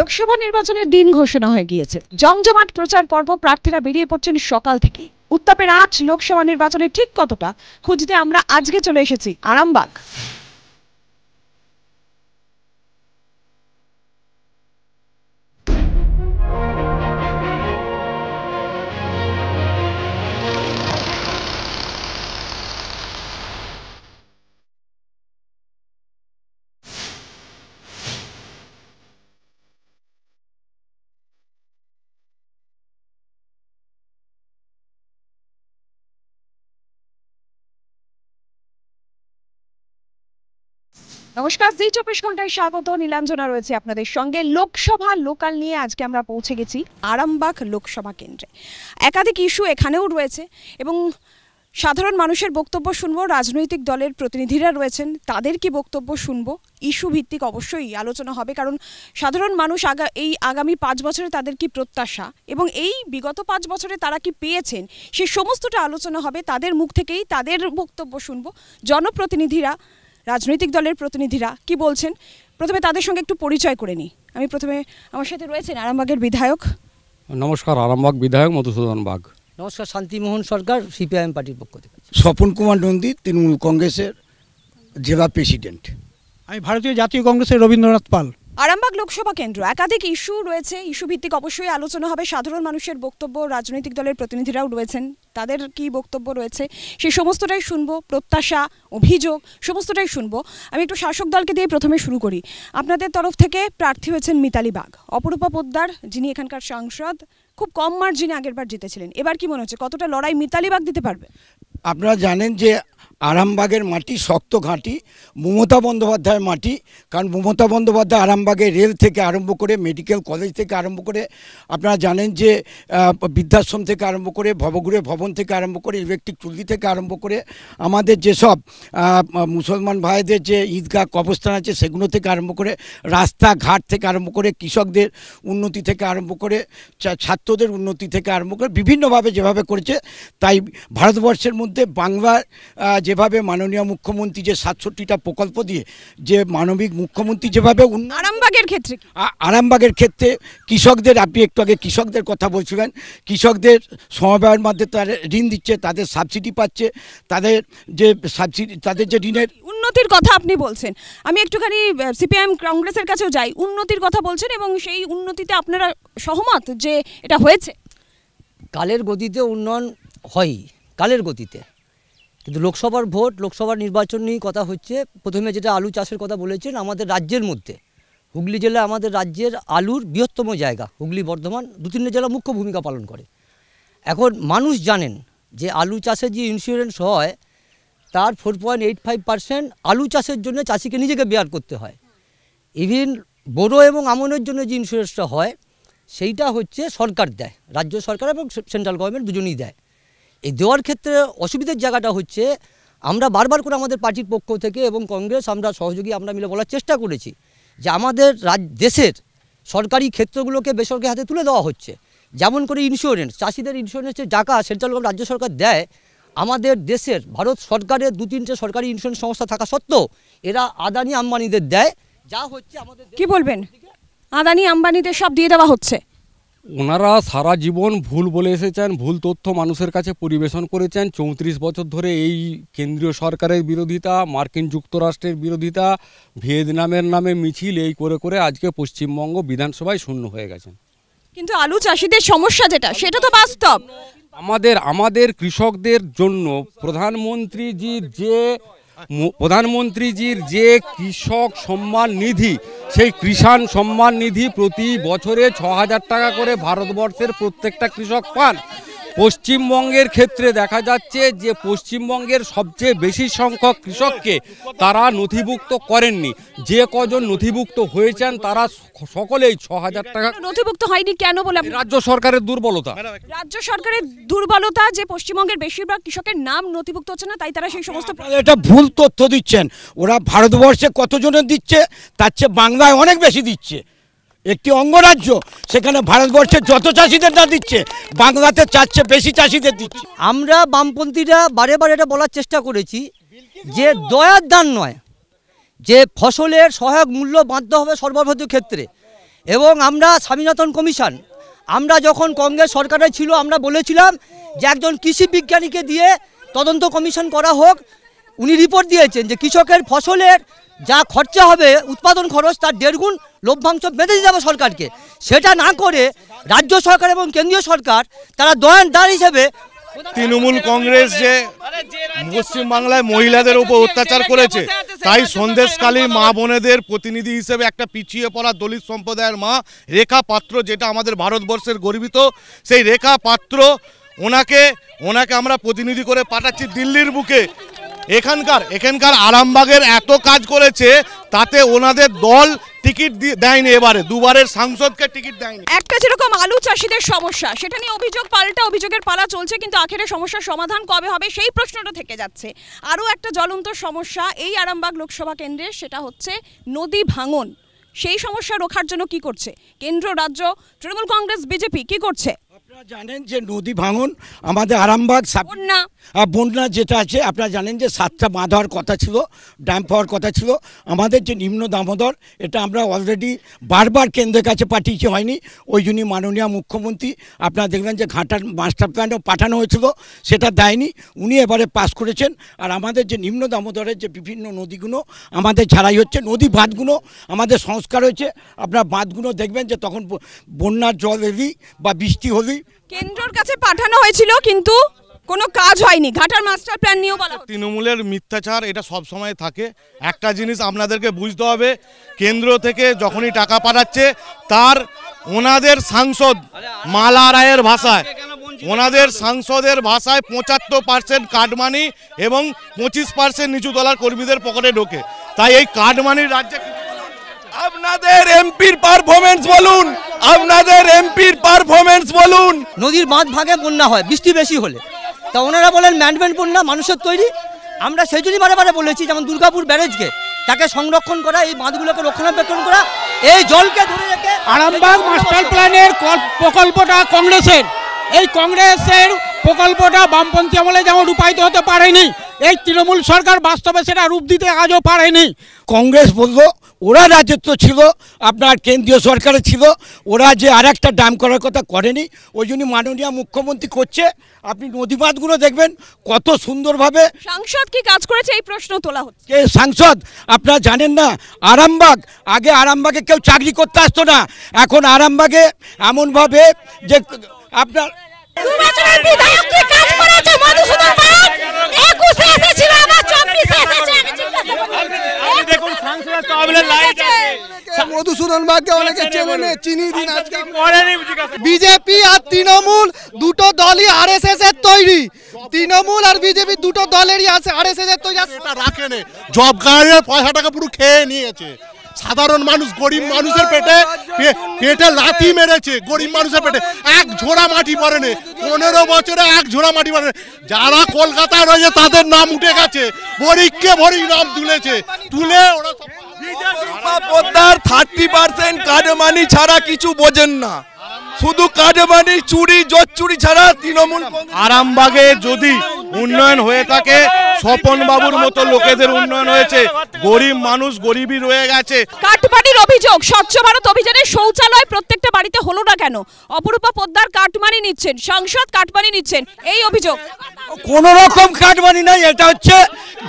লোকসভা নির্বাচনের দিন ঘোষণা হয়ে গিয়েছে। জমজমাট প্রচার পর্ব, প্রার্থীরা বেরিয়ে পড়ছেন সকাল থেকে। উত্তাপের আঁচ লোকসভা নির্বাচনের ঠিক কতটা খুঁজতে আমরা আজকে চলে এসেছি আরামবাগ। নমস্কার, জি 24 ঘন্টায় স্বাগত। নীলাঞ্জনা রয়েছে আপনাদের সঙ্গে। লোকসভা লোকাল নিয়ে আজকে আমরা পৌঁছে গেছি আরামবাগ লোকসভা কেন্দ্রে। একাধিক ইস্যু এখানেও রয়েছে এবং সাধারণ মানুষের বক্তব্য শুনবো। রাজনৈতিক দলের প্রতিনিধিরা রয়েছেন, তাদের কি বক্তব্য শুনবো। ইস্যু ভিত্তিক অবশ্যই আলোচনা হবে, কারণ সাধারণ মানুষ আগামী 5 বছরে তাদের কি প্রত্যাশা এবং এই বিগত 5 বছরে তারা কি পেয়েছেন, সে সমস্তটা আলোচনা হবে। তাদের মুখ থেকেই তাদের বক্তব্য শুনবো। জনপ্রতিনিধিরা, রাজনৈতিক দলের প্রতিনিধিরা কি বলছেন, প্রথমে তাদের সঙ্গে একটু পরিচয় করে নিই। আমি প্রথমে, আমার সাথে রয়েছেন আরামবাগের বিধায়ক। নমস্কার, আরামবাগ বিধায়ক মধুসূদন বাগ। নমস্কার, শান্তিমোহন সরকার, সিপিআইএম পার্টির পক্ষ থেকে। স্বপন কুমার নন্দী, তৃণমূল কংগ্রেসের জেলা প্রেসিডেন্ট। আমি ভারতীয় জাতীয় কংগ্রেসের রবীন্দ্রনাথ পাল। আরামবাগ লোকসভা কেন্দ্র, একাধিক ইস্যু রয়েছে। ইস্যু ভিত্তিক অবশ্যই আলোচনা হবে। সাধারণ মানুষের বক্তব্য, রাজনৈতিক দলের প্রতিনিধিরাও রয়েছেন, তাদের কি বক্তব্য রয়েছে সেই সমস্তটাই শুনবো। প্রত্যাশা, অভিযোগ সমস্তটাই শুনবো। আমি একটু শাসক দলকে দিয়ে প্রথমে শুরু করি। আপনাদের তরফ থেকে প্রার্থী হয়েছেন মিতালি বাগ, অপরূপা পোদ্দার, যিনি এখানকার সাংসদ, খুব কম মার্জিনে আগেরবার জিতেছিলেন। এবার কি মনে হচ্ছে, কতটা লড়াই মিতালি বাগ দিতে পারবে? আপনারা জানেন যে আরামবাগের মাটি শক্ত ঘাঁটি, মমতা বন্দ্যোপাধ্যায়ের মাটি। কারণ মমতা বন্দ্যোপাধ্যায় আরামবাগের রেল থেকে আরম্ভ করে, মেডিকেল কলেজ থেকে আরম্ভ করে, আপনারা জানেন যে বৃদ্ধাশ্রম থেকে আরম্ভ করে, ভবঘুরে ভবন থেকে আরম্ভ করে, ইলেকট্রিক চুল্লি থেকে আরম্ভ করে, আমাদের যেসব মুসলমান ভাইদের যে ঈদগাহ কবরস্থান আছে সেগুলো থেকে আরম্ভ করে, রাস্তাঘাট থেকে আরম্ভ করে, কৃষকদের উন্নতি থেকে আরম্ভ করে, ছাত্রদের উন্নতি থেকে আরম্ভ করে বিভিন্নভাবে যেভাবে করেছে। তাই ভারতবর্ষের মধ্যে বাংলার যেভাবে মাননীয় মুখ্যমন্ত্রী যে 67টা প্রকল্প দিয়ে যে মানবিক মুখ্যমন্ত্রী যেভাবে আরামবাগের ক্ষেত্রে কৃষকদের, আপনি একটু আগে কৃষকদের কথা বলছিলেন, কৃষকদের সমবায়ের মাধ্যমে তারা ঋণ দিচ্ছে, তাদের সাবসিডি পাচ্ছে, তাদের যে ঋণের উন্নতির কথা আপনি বলছেন। আমি একটুখানি সিপিআইএম কংগ্রেসের কাছেও যাই। উন্নতির কথা বলছেন এবং সেই উন্নতিতে আপনারা সহমত যে এটা হয়েছে? কালের গতিতে উন্নয়ন হয়, কালের গতিতে। কিন্তু লোকসভার ভোট, লোকসভার নির্বাচন নিয়ে কথা হচ্ছে। প্রথমে যেটা আলু চাষের কথা বলেছেন, আমাদের রাজ্যের মধ্যে হুগলি জেলা আমাদের রাজ্যের আলুর বৃহত্তম জায়গা। হুগলি, বর্ধমান 2-3 জেলা মুখ্য ভূমিকা পালন করে। এখন মানুষ জানেন যে আলু চাষের যে ইন্স্যুরেন্স হয় তার 4.85% আলু চাষের জন্য চাষিকে নিজেকে বেয়ার করতে হয়। ইভিন বোরো এবং আমনের জন্য যে ইন্স্যুরেন্সটা হয় সেইটা হচ্ছে সরকার দেয়, রাজ্য সরকার এবং সেন্ট্রাল গভর্নমেন্ট দুজনেই দেয়। এই দেওয়ার ক্ষেত্রে অসুবিধার জায়গাটা হচ্ছে, আমরা বারবার করে আমাদের পার্টির পক্ষ থেকে এবং কংগ্রেস, আমরা সহযোগী, আমরা মিলে বলার চেষ্টা করেছি যে আমাদের দেশের সরকারি ক্ষেত্রগুলোকে বেসরকারি হাতে তুলে দেওয়া হচ্ছে। যেমন করে ইন্স্যুরেন্স, চাষিদের ইন্স্যুরেন্সের টাকা সেন্ট্রাল গভর্নমেন্ট, রাজ্য সরকার দেয়। আমাদের দেশের ভারত সরকারের 2-3টে সরকারি ইন্স্যুরেন্স সংস্থা থাকা সত্ত্বেও এরা আদানি আম্বানিদের দেয়। যা হচ্ছে আমাদের, কি বলবেন, আদানি আম্বানিদের সব দিয়ে দেওয়া হচ্ছে। ওনারা সারা জীবন ভুল বলে এসেছেন, ভুল তথ্য মানুষের কাছে পরিবেশন করেছেন। 34 বছর ধরে এই কেন্দ্রীয় সরকারের বিরোধিতা, মার্কিন যুক্তরাষ্ট্রের বিরোধিতা, ভিয়েতনামের নামে মিছিল, এই করে করে আজকে পশ্চিমবঙ্গ বিধানসভায় শূন্য হয়ে গেছেন। কিন্তু আলু চাষিদের সমস্যা যেটা, সেটা তো বাস্তব। আমাদের কৃষকদের জন্য প্রধানমন্ত্রীজির যে কৃষক সম্মান নিধি, সেই কিষাণ সম্মান নিধি প্রতি বছরে 6,000 টাকা করে ভারতবর্ষের প্রত্যেকটা কৃষক পান। পশ্চিমবঙ্গের ক্ষেত্রে দেখা যাচ্ছে যে পশ্চিমবঙ্গের সবচেয়ে বেশি সংখ্যক কৃষককে তারা নথিভুক্ত করেননি। যে কজন নথিভুক্ত হয়েছেন তারা সকলেই 6,000 টাকা নথিভুক্ত হয়নি। কেন বলে? রাজ্য সরকারের দুর্বলতা। রাজ্য সরকারের দুর্বলতা যে পশ্চিমবঙ্গের বেশিরভাগ কৃষকের নাম নথিভুক্ত হচ্ছে না, তাই তারা সেই সমস্ত, এটা ভুল তথ্য দিচ্ছেন। ওরা ভারতবর্ষে কতজনের দিচ্ছে তার চেয়ে বাংলায় অনেক বেশি দিচ্ছে। একটি অঙ্গরাজ্য, সেখানে ভারতবর্ষের যত চাষিদের না দিচ্ছে, বাংলাতে চাচ্ছে বেশি চাষিদের দিচ্ছে। আমরা বামপন্থীরা বারে বারে এটা বলার চেষ্টা করেছি যে দয়ার দান নয়, যে ফসলের সহায়ক মূল্য বাঁধতে হবে সর্বভারতীয় ক্ষেত্রে। এবং আমরা স্বামীনাথন কমিশন, আমরা যখন কংগ্রেস সরকারে ছিল আমরা বলেছিলাম যে একজন কৃষি বিজ্ঞানীকে দিয়ে তদন্ত কমিশন করা হোক। উনি রিপোর্ট দিয়েছেন যে কৃষকের ফসলের যা খরচা হবে উৎপাদন খরচ তার 1.5 গুণ লভ্যাংশ বেঁধে দিতে হবে সরকারকে। সেটা না করে রাজ্য সরকার এবং কেন্দ্রীয় সরকার তারা দয়ানদার হিসেবে তৃণমূল কংগ্রেস যে পশ্চিমবাংলায় মহিলাদের উপর অত্যাচার করেছে, তাই সন্দেশখালী মা বোনেদের প্রতিনিধি হিসেবে একটা পিছিয়ে পড়া দলিত সম্প্রদায়ের মা রেখা পাত্র, যেটা আমাদের ভারতবর্ষের গর্বিত, সেই রেখা পাত্র ওনাকে আমরা প্রতিনিধি করে পাঠাচ্ছি দিল্লির বুকে। এখানকার আরামবাগের এত কাজ করেছে, তাতে ওনাদের দল টিকিট দেয়নি, এবারে দুবারের সাংসদকে টিকিট দেয়নি। একটা যেরকম আলু চাষিদের সমস্যা, সেটা নিয়ে অভিযোগের পালা চলছে, কিন্তু আখেরে সমস্যার সমাধান কবে হবে সেই প্রশ্নটা থেকে যাচ্ছে। আরও একটা জ্বলন্ত সমস্যা এই আরামবাগ লোকসভা কেন্দ্রে, সেটা হচ্ছে নদী ভাঙন। সেই সমস্যা রোখার জন্য কি করছে কেন্দ্র, রাজ্য, তৃণমূল কংগ্রেস, বিজেপি কি করছে? আপনারা জানেন যে নদী ভাঙন আমাদের আরামবাগ বন্যা যেটা আছে, আপনারা জানেন যে 7টা বাঁধ হওয়ার কথা ছিল, ড্যাম হওয়ার কথা ছিল। আমাদের যে নিম্ন দামোদর, এটা আমরা অলরেডি বারবার কেন্দ্রের কাছে পাঠিয়েছি, হয়নি। ওই জন্যই মাননীয় মুখ্যমন্ত্রী আপনারা দেখবেন যে ঘাটার মাস্টার প্ল্যানও পাঠানো হয়েছিল, সেটা দেয়নি, উনি এবারে পাস করেছেন। আর আমাদের যে নিম্ন দামোদরের যে বিভিন্ন নদীগুলো আমাদের ছাড়াই হচ্ছে, নদী বাঁধগুলো আমাদের সংস্কার হয়েছে। আপনার বাঁধগুলো দেখবেন যে তখন বন্যার জল এলেই বা বৃষ্টি হলেই কেন্দ্রের কাছে পাঠানো হয়েছিল, কিন্তু কোনো কাজ হয়নি। ঘাটার মাস্টার প্ল্যান নিয়েও বলা হচ্ছে। তৃণমূলের মিথ্যাচার এটা সব সময় থাকে। একটা জিনিস আপনাদেরকে বুঝতে হবে, কেন্দ্র থেকে যখনই টাকা পাঠাচ্ছে, তার ওনাদের সাংসদ মালা রায়ের ভাষায়, ওনাদের সাংসদের ভাষায় 75% কাটমানি এবং 25% নিচু তলার কর্মীদের পকেটে ঢোকে। তাই এই কাটমানির রাজ্যে আপনাদের এমপির পারফরমেন্স বলুন। নদীর বাঁধ ভাগে বন্যা হয় বৃষ্টি বেশি হলে, তা ওনারা বলেন ম্যানমেড বন্যা, মানুষের তৈরি। আমরা সেই জন্যই বারে বলেছি, যেমন দুর্গাপুর ব্যারেজকে তাকে সংরক্ষণ করা, এই বাঁধগুলোকে রক্ষণাবেক্ষণ করা, এই জলকে ধরে রেখে। আরামবাগ মাস্টার প্ল্যানের প্রকল্পটা কংগ্রেসের, এই কংগ্রেসের প্রকল্পটা বামপন্থী আমলে যেমন রূপায়িত হতে পারেনি, এই তৃণমূল সরকার বাস্তবে সেটা রূপ দিতে আজও পারেনি। কংগ্রেস বললো ওরা রাজত্ব ছিল, আপনার কেন্দ্রীয় সরকারে ছিল, ওরা যে আর একটা ড্যাম করার কথা করেনি, ওই জন্য মাননীয় মুখ্যমন্ত্রী করছে। আপনি নদী বাঁধগুলো দেখবেন কত সুন্দরভাবে। সাংসদ কি কাজ করেছে এই প্রশ্ন তোলা হচ্ছে। কে সাংসদ? আপনারা জানেন না, আগে আরামবাগে কেউ চাকরি করতে আসতো না, এখন আরামবাগে এমনভাবে যে আপনার মধুসূদন বাগকে অনেকে চেনে, চিনি দিন। আজকে বিজেপি আর তৃণমূল দুটো দলই আরএসএস এর তৈরি, তৃণমূল আর বিজেপি দুটো দলেরই আছে আরএসএস এর তৈরি। রাখেনি, জব কার্ডের পয়সাটাকে পুরো খেয়ে নিয়েছে। সাধারণ মানুষ, গরিব মানুষের পেটে লাথি মেরেছে, গরিব মানুষের পেটে এক ঝোড়া মাটি পড়েনি, 15 বছরে এক ঝোড়া মাটি পড়েনি। যারা কলকাতায় রয়েছে তাদের নাম উঠে গেছে, বরিককে ভরি নাম তুলে ওরা পোদ্দার 30% কাটমানি ছাড়া কিছু বোঝেন না, শুধু কাটমানি, চুরি, জোচ্চুরি ছাড়া তৃণমূল। আরামবাগে যদি উন্নয়ন হয়ে থাকে, স্বপন বাবুর মতো লোকেদের উন্নয়ন হয়েছে, গরিব মানুষ গরিবই রয়ে গেছে। কাটমানির অভিযোগ, স্বচ্ছ ভারত অভিযানের শৌচালয় প্রত্যেকটা বাড়িতে হলো না কেন? অপরূপা পোদ্দার কাটমানি নিচ্ছেন, সাংসদ কাটমানি নিচ্ছেন, এই অভিযোগ। কোন রকম কাটমানি নাই, এটা হচ্ছে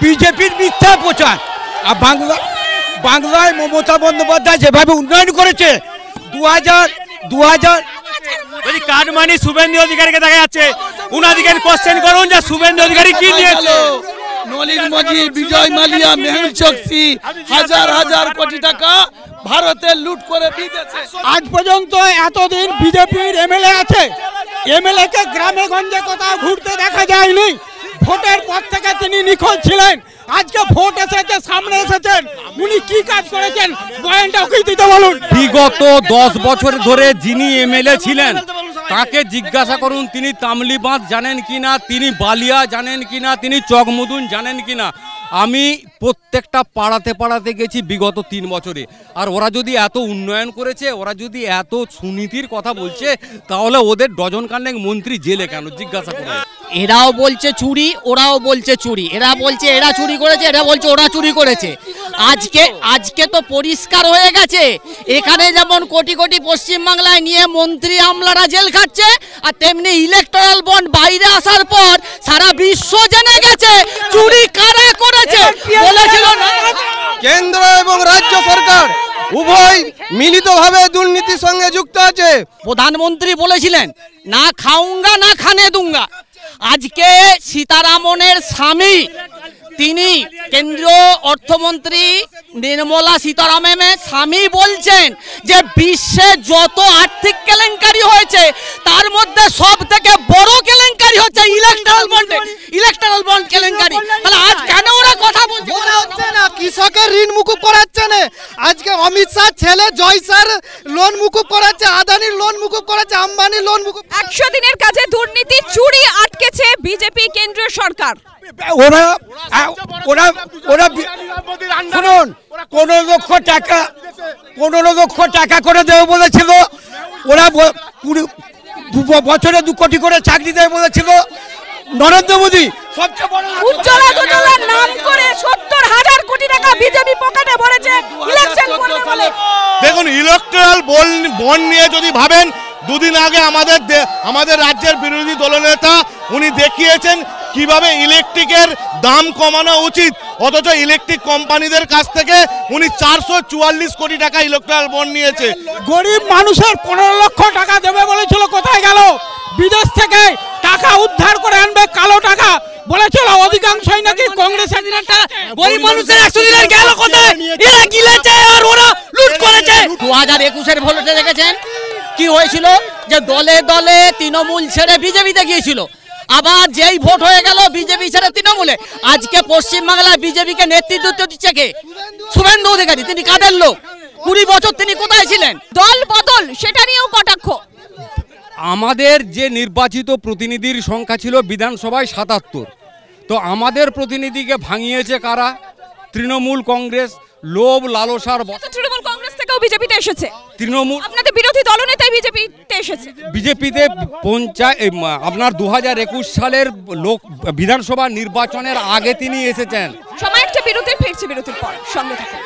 বিজেপির মিথ্যা প্রচার। আর বাংলায় মমতা বন্দ্যোপাধ্যায় যেভাবে উন্নয়ন করেছে, 2000 যদি কাটমানি শুভেন্দু অধিকারীকে দেখা যাচ্ছে, উনাদিকে কোশ্চেন করুন যে শুভেন্দু অধিকারী কি নিয়েছে। নলিন মজি, বিজয় মালিয়া, মেহুল চোকসি হাজার কোটি টাকা ভারতে লুট করে বিদেশে। আজ পর্যন্ত এতদিন বিজেপির এমএলএ আছে, এমএলএ কে গ্রামে গঞ্জে কোথাও ঘুরতে দেখা যায়নি। ভোটের পর থেকে তিনি নিখোঁজ ছিলেন, আজকে ভোট এসেছে, সামনে এসেছেন, উনি কি কাজ করেছেন বয়ানটা ওকে দিতে বলুন। বিগত 10 বছর ধরে যিনি এমএলএ ছিলেন তাকে জিজ্ঞাসা করুন, তিনি তামলি বাঁধ জানেন কিনা, তিনি বালিয়া জানেন কিনা, তিনি চকমুদুন জানেন কিনা। আমি প্রত্যেকটা পাড়াতে গেছি বিগত 3 বছরে, আর ওরা যদি এত উন্নয়ন করেছে, ওরা যদি এত সুনীতির কথা বলছে, তাহলে ওদের ডজন খানেক মন্ত্রী জেলে কেন? জিজ্ঞাসা করুন। এরাও বলছে চুরি, ওরাও বলছে চুরি, এরা বলছে এরা চুরি করেছে, এরা বলছে ওরা চুরি করেছে। আজকে তো পরিষ্কার হয়ে গেছে, এখানে যেমন কোটি কোটি পশ্চিমবাংলায় নিয়ে মন্ত্রী আমলারা জেল খাচ্ছে, আর তেমনি ইলেকট্রাল বন্ড বাইরে আসার পর সারা বিশ্ব জেনে গেছে চুরি কারা করেছে। বলেছিল না কেন্দ্র এবং রাজ্য সরকার উভয় মিলিতভাবে দুর্নীতির সঙ্গে যুক্ত আছে। প্রধানমন্ত্রী বলেছিলেন না খাউঙ্গা না খানে দুঙ্গা। আজকে সীতারামনের স্বামী তিনি কেন্দ্রীয় অর্থমন্ত্রী নির্মলা সীতারামনের স্বামী বলছেন যে বিশ্বে যত আর্থিক কেলেঙ্কারি হয়েছে তার মধ্যে সব থেকে বড় কেলেঙ্কারি হচ্ছে ইলেকট্রাল বন্ড কেলেঙ্কারি। তাহলে আজ কেন ওরা কথা বলছে না? কৃষকের ঋণ মুকুব করাচ্ছে না, আজকে অমিত শাহ ছেলে জয় স্যার লোন মুকুব করাচ্ছে, আদানির লোন মুকুব করাচ্ছে, আম্বানির লোন মুকুব। 100 দিনের কাজে দুর্নীতি চুরি আটকেছে বিজেপি কেন্দ্রীয় সরকার। ওরা শুনুন, 15 লক্ষ টাকা করে দেবে বলেছিল, ওরা বছরে 2 কোটি করে চাকরি দেবে বলেছিল নরেন্দ্র মোদী। সবচেয়ে বড় উজ্জ্বলা যোজনার নাম করে 70,000 কোটি টাকা বিজেপি পকেটে ভরেছে ইলেকশন করবে বলে। দেখুন, ইলেকট্রাল বন্ড নিয়ে যদি ভাবেন, দুদিন আগে আমাদের রাজ্যের বিরোধী দলনেতা উনি দেখিয়েছেন কিভাবে ইলেকট্রিকের দাম কমানো উচিত, অথচ ইলেকট্রিক কোম্পানিদের কাছ থেকে উনি 444 কোটি টাকা ইলেকট্রাল বন্ড নিয়েছে। গরিব মানুষের 15 লক্ষ টাকা দেবে বলেছিল, কোথায় গেল? বিদেশ থেকে টাকা উদ্ধার করে আনবে, কালো টাকা বলেছিল, অধিকাংশই নাকি কংগ্রেসের। গরিব মানুষের 100 দিনের গেল কোথায়? এরা গিলেছে আর ওরা লুট করেছে। 2021-এর ভোটে দেখেছেন কি হয়েছিল, যে দলে দলে তৃণমূল ছেড়ে বিজেপিতে গিয়েছিল, আবার যেই ভোট হয়ে গেল বিজেপি ছেড়ে তৃণমূলে। আজকে পশ্চিমবাংলায় বিজেপিকে নেতৃত্ব দিচ্ছে কে? শুভেন্দু অধিকারী। তিনি কাদের লোক? 20 বছর তিনি কোথায় ছিলেন? দল বদল, সেটা নিয়েও কটাক্ষ। আমাদের যে নির্বাচিত প্রতিনিধির সংখ্যা ছিল বিধানসভায় 77, তো আমাদের প্রতিনিধিকে ভাঙিয়েছে কারা? তৃণমূল কংগ্রেস। লোভ লালসার তৃণমূল কংগ্রেস থেকেও বিজেপিতে এসেছে, তৃণমূল আপনাদের বিরোধী দলনেতাই বিজেপিতে এসেছে। বিজেপিতে আপনার 2021 সালের বিধানসভা নির্বাচনের আগে তিনি এসেছেন। সময় একটা বিরতির, ফিরছে বিরতির পর, সঙ্গে থাকুন।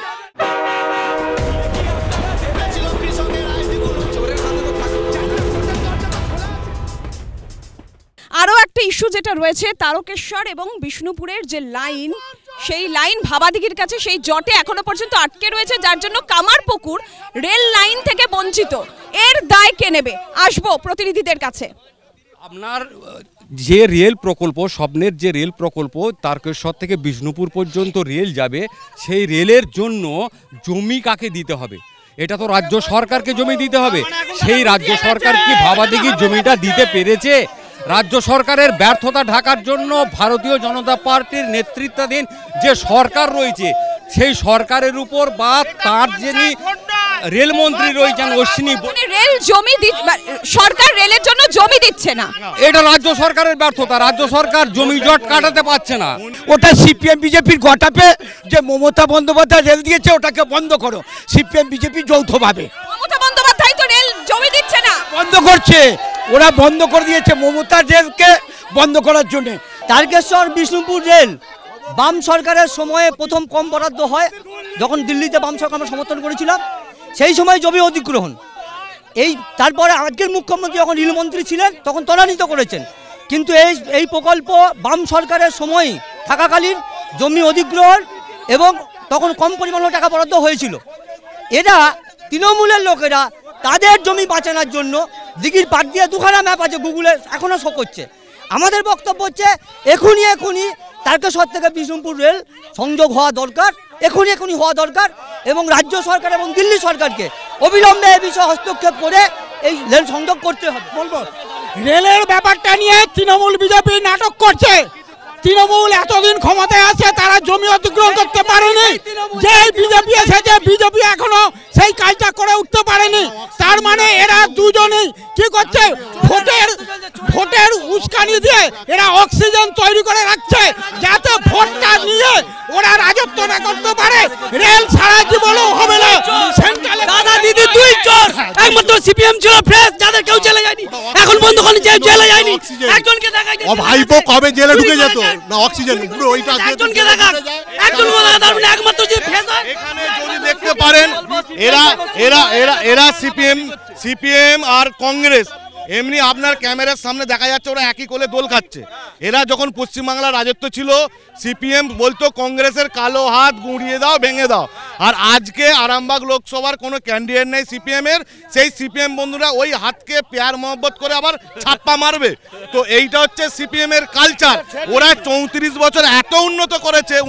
আরও একটা ইস্যু যেটা রয়েছে, তারকেশ্বর এবং বিষ্ণুপুরের যে লাইন, সেই লাইন ভাবাদিঘির কাছে সেই জটে এখনো পর্যন্ত আটকে রয়েছে, যার জন্য কামারপুকুর রেল লাইন থেকে বঞ্চিত। এর দায় কে নেবে? আসবো প্রতিনিধিদের কাছে। আপনার যে রেল প্রকল্প, স্বপ্নের যে রেল প্রকল্প, তারকেশ্বর থেকে বিষ্ণুপুর পর্যন্ত রেল যাবে, সেই রেলের জন্য জমি কাকে দিতে হবে? এটা তো রাজ্য সরকারকে জমি দিতে হবে। সেই রাজ্য সরকার কি ভাবাদিঘির জমিটা দিতে পেরেছে? রাজ্য সরকারের ব্যর্থতা ঢাকার জন্য ভারতীয় জনতা পার্টির নেতৃত্বাধীন যে সরকার রয়েছে, সেই সরকারের উপর বা তার যিনি রেলমন্ত্রী রয়েছেন অশ্বিনী, রেল জমি সরকার রেলের জন্য জমি দিচ্ছে না, এটা রাজ্য সরকারের ব্যর্থতা। রাজ্য সরকার জমি জট কাটাতে পারছে না। ওটা সিপিএম বিজেপির গটাপে যে মমতা বন্দ্যোপাধ্যায় রেল দিয়েছে, ওটাকে বন্ধ করো। সিপিএম বিজেপি যৌথভাবে। মমতা বন্দ্যোপাধ্যায় তো রেল জমি দিচ্ছে না, বন্ধ করছে। ওরা বন্ধ করে দিয়েছে মমতার রেলকে বন্ধ করার জন্য। তারকেশ্বর বিষ্ণুপুর রেল বাম সরকারের সময়ে প্রথম কম বরাদ্দ হয়, যখন দিল্লিতে বাম সরকার আমরা সমর্থন করেছিলাম, সেই সময় জমি অধিগ্রহণ। তারপরে আজকের মুখ্যমন্ত্রী যখন রেলমন্ত্রী ছিলেন তখন ত্বরান্বিত করেছেন, কিন্তু এই প্রকল্প বাম সরকারের সময় থাকাকালীন জমি অধিগ্রহণ এবং তখন কম পরিমাণে টাকা বরাদ্দ হয়েছিল। এরা তৃণমূলের লোকেরা তাদের জমি বাঁচানোর জন্য দিঘির পাট দিয়ে 2খানা ম্যাপ আছে, গুগলে এখনও শো করছে। আমাদের বক্তব্য হচ্ছে এখনই তারকেশ্বর থেকে বিষ্ণুপুর রেল সংযোগ হওয়া দরকার, এখনই হওয়া দরকার, এবং রাজ্য সরকার এবং দিল্লি সরকারকে অবিলম্বে এই বিষয়ে হস্তক্ষেপ করে এই রেল সংযোগ করতে হবে। বলবো, রেলের ব্যাপারটা নিয়ে তৃণমূল বিজেপি নাটক করছে। তৃণমূল এতদিন ক্ষমতায় আছে, তারা জমি অধিগ্রহণ করতে পারেনি। যে বিজেপি এসেছে, বিজেপি এখনো সেই কাজটা করে উঠতে পারেনি। তার মানে এরা দুজনেই কি করছে? ভোটের উস্কানি দিয়ে এরা অক্সিজেন তৈরি করে রাখছে, যাতে ভোটটা নিয়ে ওরা রাজত্ব না করতে পারে। রেল সারা জীবনেও হবে না। দাদা দিদি দুই চোর, একমাত্র সিপিএম ছিল ফ্রেশ, যাদের কেউ জেলে যায়নি, এখন বন্ধ করে জেলে যায়নি, অক্সিজেন একজনকে দেখাই ও ভাইপো কবে জেলে ঢুকে যেত না অক্সিজেন পুরো ওইটা একজনকে দেখা একজন তার মানে একমাত্র যে ফেস এখানে যদি দেখতে পারেন এরা সিপিএম আর কংগ্রেস এমনি আপনার ক্যামেরার সামনে দেখা যাচ্ছে ওরা একই কোলে দোল খাচ্ছে। এরা যখন পশ্চিমবাংলার রাজত্ব ছিল সিপিএম বলতো কংগ্রেসের কালো হাত গুঁড়িয়ে দাও ভেঙে দাও, আর আজকে আরামবাগ লোকসভার কোনো ক্যান্ডিডেট নেই সিপিএমের, সেই সিপিএম বন্ধুরা ওই হাতকে প্যার মহব্বত করে আবার ছাপ্পা মারবে। তো এইটা হচ্ছে সিপিএমের কালচার। ওরা 34 বছর এত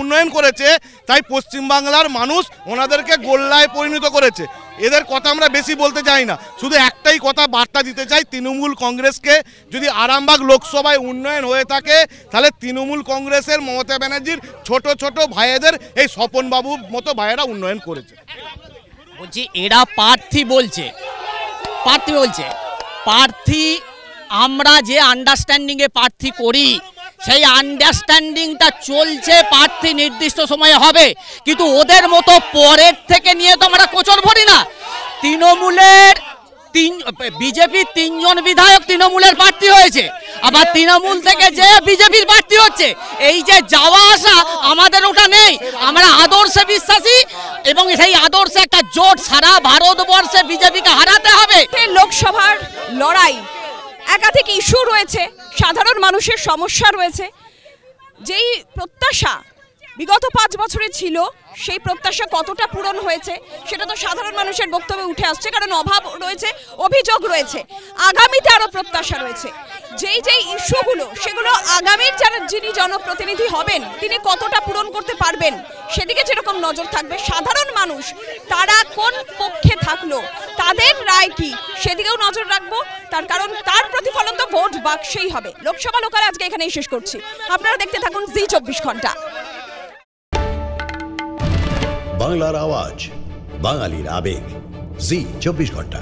উন্নয়ন করেছে তাই পশ্চিমবাংলার মানুষ ওনাদেরকে গোল্লায় পরিণত করেছে। এদের কথা আমরা বেশি বলতে চাই না, শুধু একটাই কথা বার্তা দিতে চাই তৃণমূল কংগ্রেসকে, যদি আরামবাগ লোকসভায় উন্নয়ন হয়ে থাকে তাহলে তৃণমূল কংগ্রেসের মমতা ব্যানার্জির ছোট ছোট ভাইয়েদের এই স্বপন বাবুর মতো ভাইয়েরা উন্নয়ন করেছে। বলছি এরা প্রার্থী বলছে প্রার্থী আমরা যে আন্ডারস্ট্যান্ডিংয়ে প্রার্থী করি সেই আন্ডারস্ট্যান্ডিংটা চলছে, প্রার্থী নির্দিষ্ট সময়ে হবে, কিন্তু ওদের মতো পরের থেকে নিয়ে তো আমরা কোচর ভরি না। তৃণমূলের বিজেপির 3 জন বিধায়ক তৃণমূলের প্রার্থী হয়েছে, আবার তৃণমূল থেকে যে বিজেপির প্রার্থী হচ্ছে, এই যে যাওয়া আসা আমাদের ওটা নেই। আমরা আদর্শে বিশ্বাসী এবং সেই আদর্শে একটা জোট সারা ভারতবর্ষে বিজেপিকে হারাতে হবে। লোকসভার লড়াই, একাধিক ইস্যু রয়েছে, সাধারণ মানুষের সমস্যা রয়েছে। যেই প্রত্যাশা বিগত 5 বছরে ছিল সেই প্রত্যাশা কতটা পূরণ হয়েছে সেটা তো সাধারণ মানুষের বক্তব্যে উঠে আসছে, কারণ অভাব রয়েছে, অভিযোগ রয়েছে, আগামীতে আরও প্রত্যাশা রয়েছে। যেই ইস্যুগুলো সেগুলো আগামীর যিনি জনপ্রতিনিধি হবেন তিনি কতটা পূরণ করতে পারবেন সেদিকে যেরকম নজর থাকবে, সাধারণ মানুষ তারা কোন পক্ষে থাকলো, তাদের রায় কি সেদিকেও নজর রাখবো, তার কারণ তার প্রতিফলন তো ভোট বাক্সেই হবে। লোকসভা লোকালে আজকে এখানেই শেষ করছি, আপনারা দেখতে থাকুন জি 24 ঘন্টা। বাংলার আওয়াজ, বাঙালির আবেগ, জি 24 ঘন্টা।